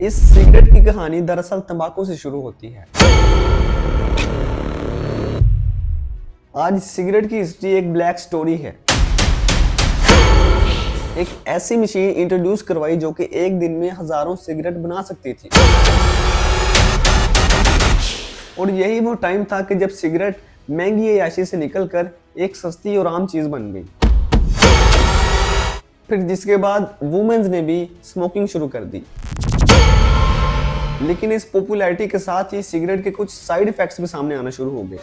इस सिगरेट की कहानी दरअसल तंबाकू से शुरू होती है। आज सिगरेट की हिस्ट्री एक ब्लैक स्टोरी है। एक ऐसी मशीन इंट्रोड्यूस करवाई जो कि एक दिन में हजारों सिगरेट बना सकती थी। और यही वो टाइम था कि जब सिगरेट महंगी अय्याशी से निकलकर एक सस्ती और आम चीज बन गई। फिर जिसके बाद वुमेन्स ने भी स्मोकिंग शुरू कर दी। लेकिन इस पॉपुलैरिटी के साथ ही सिगरेट के कुछ साइड इफेक्ट्स भी सामने आना शुरू हो गए।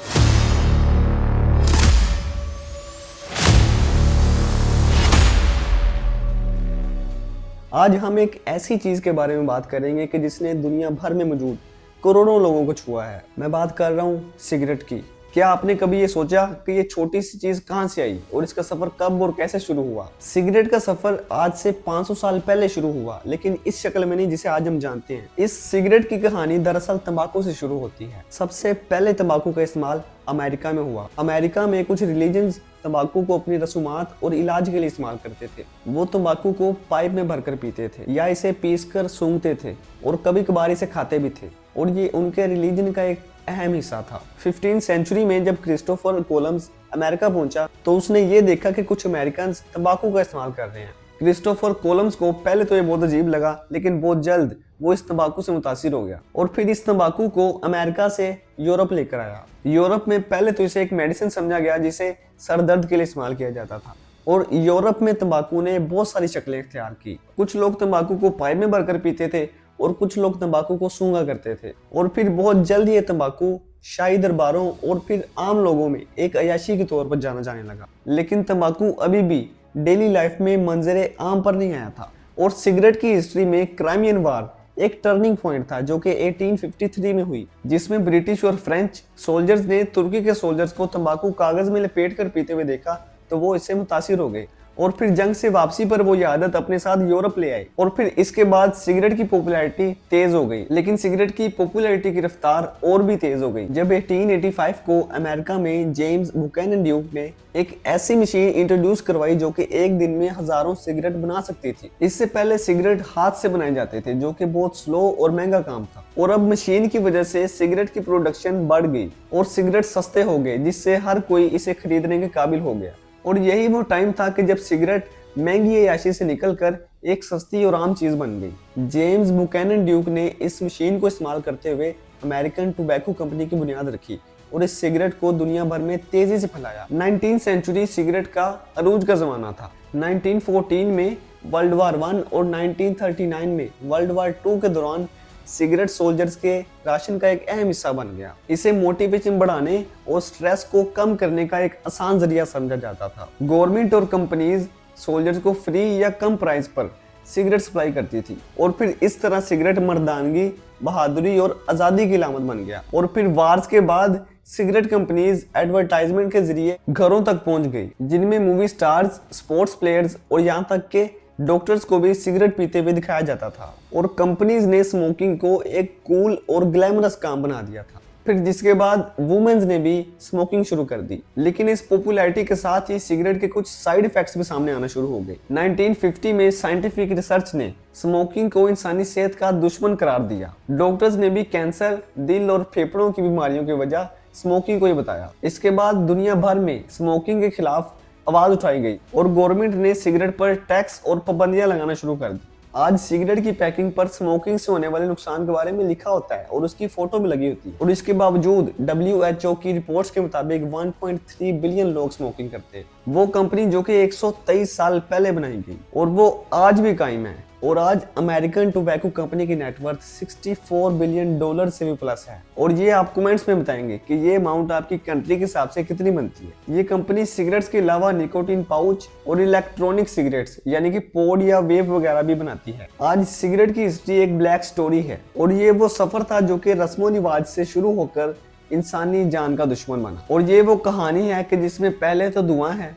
आज हम एक ऐसी चीज के बारे में बात करेंगे कि जिसने दुनिया भर में मौजूद करोड़ों लोगों को छुआ है। मैं बात कर रहा हूँ सिगरेट की। क्या आपने कभी ये सोचा कि ये छोटी सी चीज कहां से आई और इसका सफर कब और कैसे शुरू हुआ? सिगरेट का सफर आज से 500 साल पहले शुरू हुआ, लेकिन इस शक्ल में नहीं जिसे आज हम जानते हैं। इस सिगरेट की कहानी दरअसल तंबाकू से शुरू होती है। सबसे पहले तंबाकू का इस्तेमाल अमेरिका में हुआ। अमेरिका में कुछ रिलीजन्स तंबाकू को अपनी रसूमात और इलाज के लिए इस्तेमाल करते थे। वो तंबाकू को पाइप में भरकर पीते थे या इसे पीसकर सूंघते थे और कभी कभार इसे खाते भी थे, और ये उनके रिलीजन का एक अहम हिस्सा था। 15वीं सेंचुरी में जब क्रिस्टोफर कोलंबस अमेरिका पहुंचा तो उसने ये देखा कि कुछ अमेरिकन तंबाकू का इस्तेमाल कर रहे हैं। क्रिस्टोफर कोलंबस को पहले तो ये बहुत अजीब लगा, लेकिन बहुत जल्द वो इस तंबाकू से मुतासिर हो गया और फिर इस तंबाकू को अमेरिका से यूरोप लेकर आया। यूरोप में पहले तो इसे एक मेडिसिन समझा गया जिसे सर दर्द के लिए इस्तेमाल किया जाता था, और यूरोप में तंबाकू ने बहुत सारी शक्लें इख्तियार की। कुछ लोग तंबाकू को पाइप में भरकर पीते थे और कुछ लोग तंबाकू को सूंघा करते थे, और फिर बहुत जल्द ये तंबाकू शाही दरबारों और फिर आम लोगों में एक अयाशी के तौर पर जाना जाने लगा। लेकिन तंबाकू अभी भी डेली लाइफ में मंजरे आम पर नहीं आया था, और सिगरेट की हिस्ट्री में क्राइमियन वार एक टर्निंग पॉइंट था जो कि 1853 में हुई, जिसमें ब्रिटिश और फ्रेंच सोल्जर्स ने तुर्की के सोल्जर्स को तंबाकू कागज में लपेट कर पीते हुए देखा तो वो इससे मुतासिर हो गए, और फिर जंग से वापसी पर वो ये आदत अपने साथ यूरोप ले आए, और फिर इसके बाद सिगरेट की पॉपुलैरिटी तेज हो गई। लेकिन सिगरेट की पॉपुलैरिटी की रफ्तार और भी तेज हो गई जब 1885 को अमेरिका में जेम्स बुकैनन ड्यूक ने एक ऐसी मशीन इंट्रोड्यूस करवाई जो कि एक दिन में हजारों सिगरेट बना सकती थी। इससे पहले सिगरेट हाथ से बनाए जाते थे जो कि बहुत स्लो और महंगा काम था, और अब मशीन की वजह से सिगरेट की प्रोडक्शन बढ़ गई और सिगरेट सस्ते हो गए, जिससे हर कोई इसे खरीदने के काबिल हो गया। और यही वो टाइम था कि जब सिगरेट महंगी अय्याशी से निकलकर एक सस्ती और आम चीज बन गई। जेम्स बुकैनन ड्यूक ने इस मशीन को इस्तेमाल करते हुए अमेरिकन टोबैको कंपनी की बुनियाद रखी और इस सिगरेट को दुनिया भर में तेजी से फैलाया। 19वीं सेंचुरी सिगरेट का अरूज का जमाना था। 1914 में वर्ल्ड वार 1 और 1939 में वर्ल्ड वार 2 के दौरान सिगरेट सोल्जर्स के राशन का एक अहम हिस्सा बन गया। इसे मोटिवेशन बढ़ाने और स्ट्रेस को कम करने का एक आसान जरिया समझा जाता था। गवर्नमेंट और कंपनीज सोल्जर्स को फ्री या कम प्राइस पर सिगरेट सप्लाई करती थी, और फिर इस तरह सिगरेट मर्दानगी, बहादुरी और आज़ादी की अलामत बन गया। और फिर वार्स के बाद सिगरेट कंपनीज एडवर्टाइजमेंट के जरिए घरों तक पहुंच गई, जिनमें मूवी स्टार्स, स्पोर्ट्स प्लेयर्स और यहाँ तक के डॉक्टर्स को भी सिगरेट पीते हुए दिखाया जाता था, और कंपनीज ने स्मोकिंग को एक कूल और ग्लैमरस काम बना दिया था। फिर जिसके बाद वुमेन्स ने भी स्मोकिंग शुरू कर दी। लेकिन इस पॉपुलैरिटी के साथ ही सिगरेट के कुछ साइड इफेक्ट्स भी सामने आना शुरू हो गए। 1950 में साइंटिफिक रिसर्च ने स्मोकिंग को इंसानी सेहत का दुश्मन करार दिया। डॉक्टर्स ने भी कैंसर, दिल और फेफड़ों की बीमारियों की वजह स्मोकिंग को ही बताया। इसके बाद दुनिया भर में स्मोकिंग के खिलाफ आवाज उठाई गई और गवर्नमेंट ने सिगरेट पर टैक्स और पाबंदियां लगाना शुरू कर दी। आज सिगरेट की पैकिंग पर स्मोकिंग से होने वाले नुकसान के बारे में लिखा होता है और उसकी फोटो भी लगी होती है, और इसके बावजूद WHO की रिपोर्ट्स के मुताबिक 1.3 बिलियन लोग स्मोकिंग करते हैं। वो कंपनी जो कि 123 साल पहले बनाई गई और वो आज भी कायम है, और आज अमेरिकन टोबैको कंपनी की नेटवर्थ $64 बिलियन से भी प्लस है। और ये आप कमेंट्स में बताएंगे कि ये अमाउंट आपकी कंट्री के हिसाब से कितनी बनती है। ये कंपनी सिगरेट्स के अलावा निकोटीन पाउच और इलेक्ट्रॉनिक सिगरेट्स यानी कि पॉड या वेप वगैरह भी बनाती है। आज सिगरेट की हिस्ट्री एक ब्लैक स्टोरी है, और ये वो सफर था जो कि रस्मो रिवाज से शुरू होकर इंसानी जान का दुश्मन बना। और ये वो कहानी है कि जिसमें पहले तो धुआं है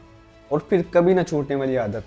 और फिर कभी ना छूटने वाली आदत।